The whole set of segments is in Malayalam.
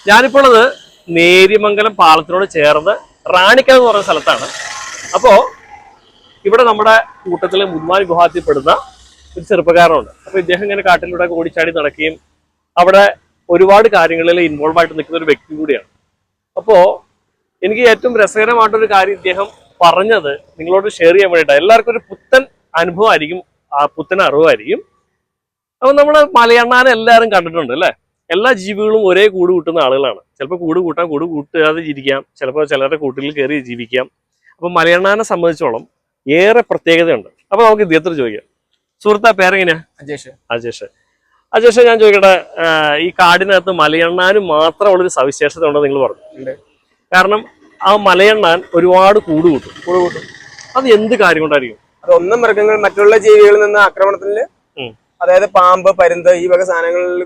ഞാനിപ്പോൾ ഉള്ളത് നേര്യമംഗലം പാലത്തിനോട് ചേർന്ന് റാണിക്കൽ എന്ന് പറയുന്ന സ്ഥലത്താണ്. അപ്പോൾ ഇവിടെ നമ്മുടെ കൂട്ടത്തിൽ മുന്മാൻ വിഭാഗത്തിൽപ്പെടുന്ന ഒരു ചെറുപ്പക്കാരനുണ്ട്. അപ്പോൾ ഇദ്ദേഹം ഇങ്ങനെ കാട്ടിലൂടെ ഓടിച്ചാടി നടക്കുകയും അവിടെ ഒരുപാട് കാര്യങ്ങളിൽ ഇൻവോൾവ് ആയിട്ട് നിൽക്കുന്ന ഒരു വ്യക്തി കൂടിയാണ്. അപ്പോൾ എനിക്ക് ഏറ്റവും രസകരമായിട്ടൊരു കാര്യം ഇദ്ദേഹം പറഞ്ഞത് നിങ്ങളോട് ഷെയർ ചെയ്യാൻ വേണ്ടിയിട്ടാണ്. എല്ലാവർക്കും ഒരു പുത്തൻ അനുഭവമായിരിക്കും, പുത്തൻ അറിവായിരിക്കും. അപ്പോൾ നമ്മൾ മലയണ്ണാനെ എല്ലാവരും കണ്ടിട്ടുണ്ട് അല്ലേ? എല്ലാ ജീവികളും ഒരേ കൂട് കൂട്ടുന്ന ആളുകളാണ്. ചിലപ്പോൾ കൂട് കൂട്ടാതെ ജീവിക്കാം, ചിലപ്പോൾ ചിലരുടെ കൂട്ടിൽ കയറി ജീവിക്കാം. അപ്പോൾ മലയണ്ണാനെ സംബന്ധിച്ചോളം ഏറെ പ്രത്യേകതയുണ്ട്. അപ്പോൾ നമുക്ക് ഇദ്ദേഹത്തോട് ചോദിക്കാം. സുഹൃത്താ, പേരെങ്ങനെയാ? അജേഷ്, ഞാൻ ചോദിക്കട്ടെ, ഈ കാടിനകത്ത് മലയണ്ണാനും മാത്രമുള്ളൊരു സവിശേഷത ഉണ്ടെന്ന് നിങ്ങൾ പറഞ്ഞു. കാരണം ആ മലയണ്ണാൻ ഒരുപാട് കൂട് കൂട്ടും. അത് എന്ത് കാര്യം കൊണ്ടായിരിക്കും? അതൊന്നും മൃഗങ്ങൾ മറ്റുള്ള ജീവികളിൽ നിന്ന് ആക്രമണത്തിന്, അതായത് പാമ്പ്, പരുന്ത് ഈ വക സാധനങ്ങളിൽ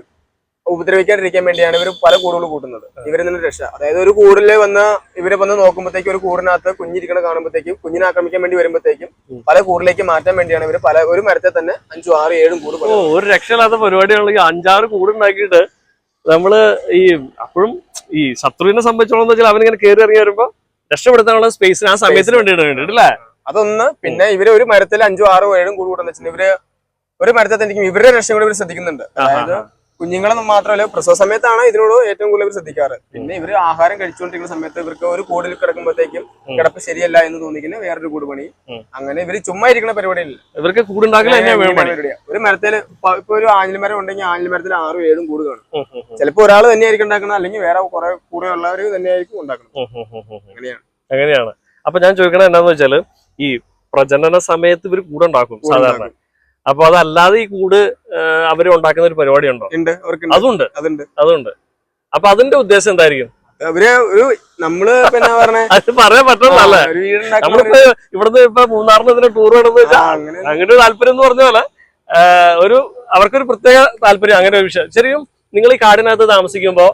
ഉപദ്രവിക്കാതിരിക്കാൻ വേണ്ടിയാണ് ഇവർ പല കൂടുകൾ കൂട്ടുന്നത്. ഇവരിൽ നിന്ന് രക്ഷ, അതായത് ഒരു കൂടില് ഇവരെ വന്ന് നോക്കുമ്പോഴത്തേക്കും ഒരു കൂടിനകത്ത് കുഞ്ഞിരിക്കണം കാണുമ്പോഴത്തേക്കും കുഞ്ഞിനെ ആക്രമിക്കാൻ വേണ്ടി വരുമ്പോഴത്തേക്കും പല കൂടിലേക്ക് മാറ്റാൻ വേണ്ടിയാണ് ഇവർ ഒരു മരത്തെ തന്നെ 5, 6, 7 കൂട്. ഒരു രക്ഷയില്ലാത്ത പരിപാടിയാണെങ്കിൽ 5, 6 കൂടുണ്ടാക്കിയിട്ട് നമ്മള് ഈ അപ്പോഴും ഈ ശത്രുവിനെ സംബന്ധിച്ചോളം വെച്ചാൽ അവനിങ്ങനെ കയറി ഇറങ്ങി വരുമ്പോ രക്ഷപ്പെടുത്താനുള്ള സ്പേസിന് ആ സമയത്തിന് വേണ്ടിയിട്ടല്ലേ? അതൊന്ന്. പിന്നെ ഇവര് ഒരു മരത്തിൽ 5, 6, 7 കൂട് കൂട്ടുന്ന വെച്ചാൽ ഇവര് ഒരു മരത്തെ തന്നെ ഇവരുടെ രക്ഷ കൂടെ ഇവർ ശ്രദ്ധിക്കുന്നുണ്ട്. അതായത് കുഞ്ഞുങ്ങളൊന്നും മാത്രമല്ല, പ്രസവ സമയത്താണ് ഇതിനോട് ഏറ്റവും കൂടുതൽ ഇവർ ശ്രദ്ധിക്കാറ്. പിന്നെ ഇവര് ആഹാരം കഴിച്ചുകൊണ്ടിരിക്കുന്ന സമയത്ത് ഇവർക്ക് ഒരു കൂടിൽ കിടക്കുമ്പോഴത്തേക്കും കിടപ്പ് ശരിയല്ല എന്ന് തോന്നിക്കുന്ന വേറൊരു കൂട് പണി. അങ്ങനെ ഇവര് ചുമ്മാ ഇരിക്കുന്ന പരിപാടിയില്ല, ഇവർക്ക് കൂടുണ്ടാക്കൽ. ഒരു മരത്തില് ഇപ്പൊ ഒരു ആഞ്ഞിലി മരം ഉണ്ടെങ്കിൽ ആഞ്ഞിലി മരത്തിൽ 6, 7 കൂട് കാണും. ചിലപ്പോ ഒരാൾ തന്നെയായിരിക്കും ഉണ്ടാക്കണം, അല്ലെങ്കിൽ വേറെ കുറെ കൂടെ ഉള്ളവർ തന്നെയായിരിക്കും ഉണ്ടാക്കണം. അങ്ങനെയാണ്. അപ്പൊ ഞാൻ ചോദിക്കണത് എന്താന്ന് വെച്ചാല്, ഈ പ്രജനന സമയത്ത് ഇവർ കൂടുണ്ടാക്കും സാധാരണ. അപ്പൊ അതല്ലാതെ ഈ കൂട് അവര് ഉണ്ടാക്കുന്ന ഒരു പരിപാടി ഉണ്ടോ? അതുണ്ട്. അപ്പൊ അതിന്റെ ഉദ്ദേശം എന്തായിരിക്കും? അവര് ഒരു നമ്മള് പിന്നെ അത് പറയാൻ പറ്റുന്നല്ലേ? നമ്മളിപ്പോ ഇവിടുന്ന് ഇപ്പൊ മൂന്നാറിന് ഇതിന് ടൂർ വേണമെന്ന് വെച്ചാൽ അങ്ങനെ ഒരു താല്പര്യം എന്ന് പറഞ്ഞ പോലെ അവർക്കൊരു പ്രത്യേക താല്പര്യം, അങ്ങനെ ഒരു വിഷയം. ശരിക്കും നിങ്ങൾ ഈ കാടിനകത്ത് താമസിക്കുമ്പോ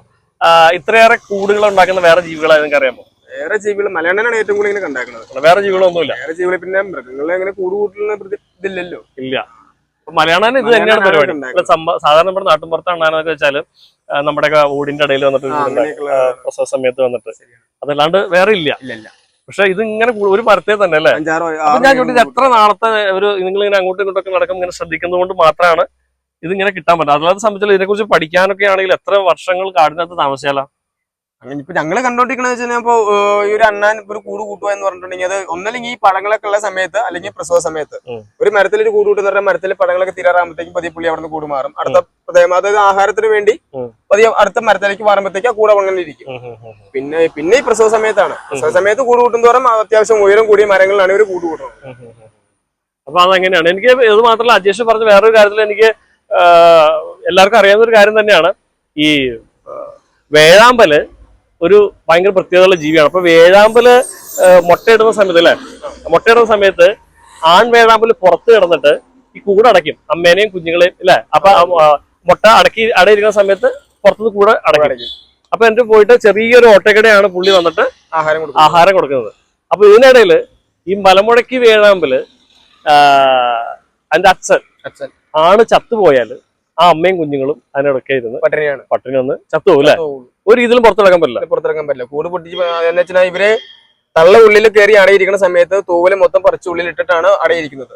ഇത്രയേറെ കൂടുകൾ ഉണ്ടാക്കുന്ന വേറെ ജീവികളെ നിങ്ങൾക്ക് അറിയാമോ? വേറെ ജീവികൾ മലയണ്ണനാണ് ഏറ്റവും കൂടുതൽ ഇങ്ങനെ ഉണ്ടാക്കുന്നത്. വേറെ ജീവികളൊന്നുമില്ല. വേറെ ജീവികൾ പിന്നെ മൃഗങ്ങളെ അങ്ങനെ കൂട് കൂട്ടുന്ന ഇതില്ലല്ലോ. ഇല്ല. മലയാളം ഇത് തന്നെയാണ് പരിപാടി. സാധാരണ നമ്മുടെ നാട്ടിൻപുറത്താണെന്നൊക്കെ വെച്ചാല് നമ്മുടെയൊക്കെ ഓടിന്റെ ഇടയിൽ വന്നിട്ട് പ്രസവ സമയത്ത് വന്നിട്ട്, അതല്ലാണ്ട് വേറെ ഇല്ല. പക്ഷെ ഇത് ഇങ്ങനെ ഒരു മരത്തെ തന്നെ അല്ലേ? ഞാൻ ചോദിച്ചത് എത്ര നാളത്തെ ഒരു നിങ്ങളിങ്ങനെ അങ്ങോട്ടും ഇങ്ങോട്ടൊക്കെ നടക്കുമ്പോൾ ഇങ്ങനെ ശ്രദ്ധിക്കുന്നത് കൊണ്ട് മാത്രമാണ് ഇതിങ്ങനെ കിട്ടാൻ പറ്റും. അല്ലാതെ സംബന്ധിച്ചാൽ ഇതിനെ കുറിച്ച് പഠിക്കാനൊക്കെ ആണെങ്കിൽ എത്ര വർഷങ്ങൾ കാടിനകത്ത് താമസിച്ചാലോ? അങ്ങനെ ഇപ്പൊ ഞങ്ങള് കണ്ടോണ്ടിരിക്കണെന്ന് വെച്ച് കഴിഞ്ഞാൽ ഇപ്പൊ ഈ ഒരു അണ്ണാൻ ഒരു കൂട് കൂട്ടുക എന്ന് പറഞ്ഞിട്ടുണ്ടെങ്കിൽ അത് ഒന്നല്ലെങ്കിൽ ഈ പടങ്ങളൊക്കെ ഉള്ള സമയത്ത്, അല്ലെങ്കിൽ പ്രസവ സമയത്ത് ഒരു മരത്തിൽ ഒരു കൂട് കൂട്ടുന്ന പറഞ്ഞാൽ മരത്തിൽ പടങ്ങളൊക്കെ തീരാറാകുമ്പോഴത്തേക്കും പതിയെ പുള്ളി അവിടെ നിന്ന് കൂട് മാറും. അടുത്ത അതായത് ആഹാരത്തിന് വേണ്ടി പതിയെ അടുത്ത മരത്തിലേക്ക് മാറുമ്പോഴത്തേക്ക് ആ കൂടെ അങ്ങനെ ഇരിക്കും. പിന്നെ ഈ പ്രസവ സമയത്താണ്. പ്രസവ സമയത്ത് കൂട് കൂട്ടുന്നതോറും അത്യാവശ്യം ഉയരം കൂടിയ മരങ്ങളിലാണ് ഇവർ കൂട് കൂട്ടുന്നത്. അപ്പൊ അതെങ്ങനെയാണ്? എനിക്ക് ഇത് മാത്രമല്ല, അജേഷ് പറഞ്ഞ വേറൊരു കാര്യത്തിൽ എനിക്ക് എല്ലാവർക്കും അറിയാവുന്ന ഒരു കാര്യം തന്നെയാണ്. ഈ വേഴാമ്പല് ഒരു ഭയങ്കര പ്രത്യേകതയുള്ള ജീവിയാണ്. അപ്പൊ വേഴാമ്പല് മുട്ടയിടുന്ന സമയത്ത് അല്ലെ, മുട്ടയിടുന്ന സമയത്ത് ആൺ വേഴാമ്പല് പുറത്ത് കിടന്നിട്ട് ഈ കൂടടയ്ക്കും, അമ്മേനെയും കുഞ്ഞുങ്ങളെയും അല്ലെ. അപ്പൊ മുട്ട അടയിരിക്കുന്ന സമയത്ത് പുറത്തുനിന്ന് കൂടെ അടയ്ക്കും. അപ്പൊ എന്നിട്ട് പോയിട്ട് ചെറിയൊരു ഓട്ടക്കടയാണ് പുള്ളി വന്നിട്ട് ആഹാരം കൊടുക്കുന്നത്. അപ്പൊ ഇതിനിടയില് ഈ മലമുഴക്കി വേഴാമ്പല് അതിന്റെ അച്ഛൻ ആണ് ചത്തുപോയാല് ആ അമ്മയും കുഞ്ഞുങ്ങളും അതിനിടയ്ക്ക് ഇരുന്ന് പട്ടിണി വന്ന് ചത്തുപോകും അല്ലെ. ഒരു രീതിയിലും പുറത്തിറക്കാൻ പറ്റില്ല. കൂട് പൊട്ടിച്ച് എന്ന് വെച്ചാൽ ഇവര് തള്ള ഉള്ളിൽ കയറി അടയിരിക്കുന്ന സമയത്ത് തൂവല് മൊത്തം പറിച്ച് ഉള്ളിലിട്ടിട്ടാണ് അടയിരിക്കുന്നത്.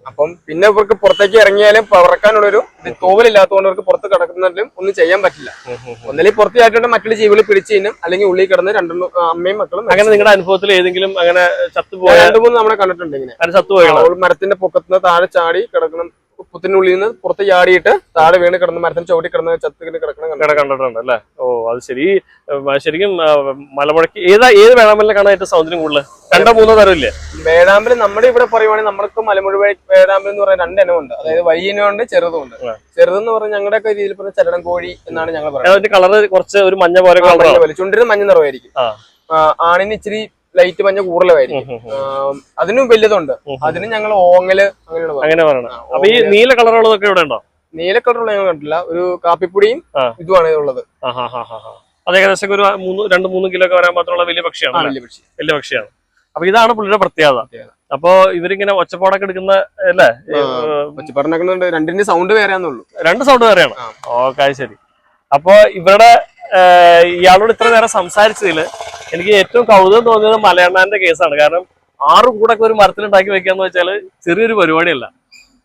അപ്പം പിന്നെ ഇവർക്ക് പുറത്തേക്ക് ഇറങ്ങിയാലും പറക്കാനുള്ളൊരു തൂവലില്ലാത്തതുകൊണ്ട് അവർക്ക് പുറത്ത് കിടക്കുന്നതിലും ഒന്നും ചെയ്യാൻ പറ്റില്ല. ഒന്നല്ലെങ്കിൽ പുറത്ത് ചാറ്റിട്ട് മറ്റുള്ള ജീവികൾ പിടിച്ചു തിന്നും, അല്ലെങ്കിൽ ഉള്ളിൽ കിടന്ന് അമ്മയും മക്കളും. അങ്ങനെ നിങ്ങളുടെ അനുഭവത്തിൽ ഏതെങ്കിലും അങ്ങനെ ചത്തുപോയ? 2, 3 നമ്മളെ കണ്ടിട്ടുണ്ട്. ഇങ്ങനെ മരത്തിന്റെ പൊക്കത്തിന് താഴെ ചാടി കിടക്കണം, പുത്തിനുള്ളിൽ നിന്ന് പുറത്ത് ചാടിയിട്ട് താഴെ വീണ് കിടന്ന് മരത്തിന് ചവിട്ടി കിടന്ന് ചത്തുകിട്ട് കണ്ടിട്ടുണ്ട് അല്ലേ? ഓ, അത് ശരി. ശരിക്കും മലമുഴക്കി ഏത് വേഴാമ്പലിനെ കാണാൻ ഏറ്റവും സൗന്ദര്യം കൂടുതൽ? 2, 3 തരം ഇല്ലേ വേഴാമ്പല്? നമ്മുടെ ഇവിടെ പറയുവാണെങ്കിൽ നമ്മൾക്ക് മലമുഴ വേഴാമ്പൽ എന്ന് പറയുന്ന 2 ഇനമുണ്ട്. അതായത് വലിയനുണ്ട്, ചെറുതുണ്ട്. ചെറുതെന്ന് പറഞ്ഞാൽ ഞങ്ങളുടെയൊക്കെ രീതിയിൽ പറഞ്ഞ ചലനം കോഴി എന്നാണ് ഞങ്ങൾ പറയുന്നത്. കളറ് കുറച്ച് ഒരു മഞ്ഞ പോലെ, ചുണ്ടിന് മഞ്ഞ നിറമായിരിക്കും. ആണിന് ഇച്ചിരി ലൈറ്റ് മഞ്ഞ കൂടുതലായിരിക്കും. അതിനും വലുതുണ്ട്. അതിന് ഞങ്ങൾ ഓങ്ങല് അങ്ങനെ പറയണം. അപ്പൊ ഈ നീല കളറുള്ളതൊക്കെ ഇവിടെ ഉണ്ടോ? നീല കളറുള്ള ഞങ്ങൾ കണ്ടില്ല. ഒരു കാപ്പിപ്പൊടിയും ഇതുമാണ് ഉള്ളത്. അത് ഏകദേശം ഒരു 2-3 കിലോ ഒക്കെ വരാൻ മാത്രമുള്ള വലിയ പക്ഷിയാണ്. അപ്പൊ ഇതാണ് പുള്ളിയുടെ പ്രത്യേകത. അപ്പൊ ഇവരിങ്ങനെ ഒച്ചപ്പാടൊക്കെ എടുക്കുന്ന അല്ലേ? ഒച്ചപ്പാടുണ്ടാക്കുന്നുണ്ട്. 2ന്റെ സൗണ്ട് വേറെയാന്നുള്ളൂ. 2 സൗണ്ട് വേറെയാണ്. ഓക്കെ, ശരി. അപ്പൊ ഇവരുടെ ഇയാളോട് ഇത്ര നേരം സംസാരിച്ചതിൽ എനിക്ക് ഏറ്റവും കൗതുകം തോന്നിയത് മലയണ്ണാന്റെ കേസാണ്. കാരണം 6 കൂടൊക്കെ ഒരു മരത്തിൽ ഉണ്ടാക്കി വെക്കാന്ന് വെച്ചാൽ ചെറിയൊരു പരിപാടിയല്ല.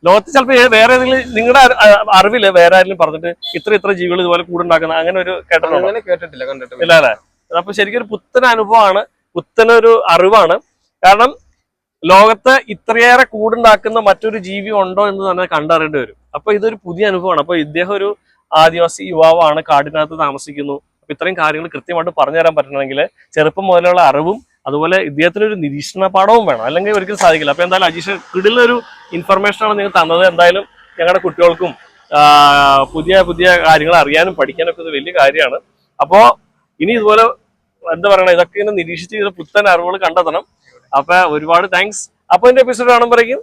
ലോകത്ത് ചിലപ്പോൾ വേറെ ഏതെങ്കിലും നിങ്ങളുടെ അറിവില് വേറെ ആരെങ്കിലും പറഞ്ഞിട്ട് ഇത്ര ജീവികൾ ഇതുപോലെ കൂടുണ്ടാക്കുന്ന അങ്ങനെ ഒരു കേട്ടിട്ടില്ല, കണ്ടിട്ടില്ല. ഇല്ല അല്ലേ? അപ്പൊ ശരിക്കും ഒരു പുത്തൻ അനുഭവമാണ്, പുത്തനൊരു അറിവാണ്. കാരണം ലോകത്ത് ഇത്രയേറെ കൂടുണ്ടാക്കുന്ന മറ്റൊരു ജീവി ഉണ്ടോ എന്ന് തന്നെ കണ്ടറിയേണ്ടി വരും. അപ്പൊ ഇതൊരു പുതിയ അനുഭവമാണ്. അപ്പൊ ഇദ്ദേഹം ഒരു ആദിവാസി യുവാവാണ്, കാടിനകത്ത് താമസിക്കുന്നു. അപ്പൊ ഇത്രയും കാര്യങ്ങൾ കൃത്യമായിട്ട് പറഞ്ഞു തരാൻ പറ്റണമെങ്കിൽ ചെറുപ്പം മുതലുള്ള അറിവും അതുപോലെ ഇദ്ദേഹത്തിനൊരു നിരീക്ഷണ പാഠവും വേണം, അല്ലെങ്കിൽ ഒരിക്കലും സാധിക്കില്ല. അപ്പൊ എന്തായാലും അജീഷ് കിടിലൊരു ഇൻഫർമേഷനാണ് നിങ്ങൾ തന്നത്. എന്തായാലും ഞങ്ങളുടെ കുട്ടികൾക്കും പുതിയ പുതിയ കാര്യങ്ങൾ അറിയാനും പഠിക്കാനും ഒക്കെ ഇത് വലിയ കാര്യമാണ്. അപ്പോ ഇനി ഇതുപോലെ എന്താ പറയണ ഇതൊക്കെ ഇങ്ങനെ നിരീക്ഷിച്ച് ചെയ്ത പുത്തൻ അറിവുകൾ കണ്ടെത്തണം. അപ്പൊ ഒരുപാട് താങ്ക്സ്. അപ്പൊ എന്റെ എപ്പിസോഡ് കാണുമ്പോഴേക്കും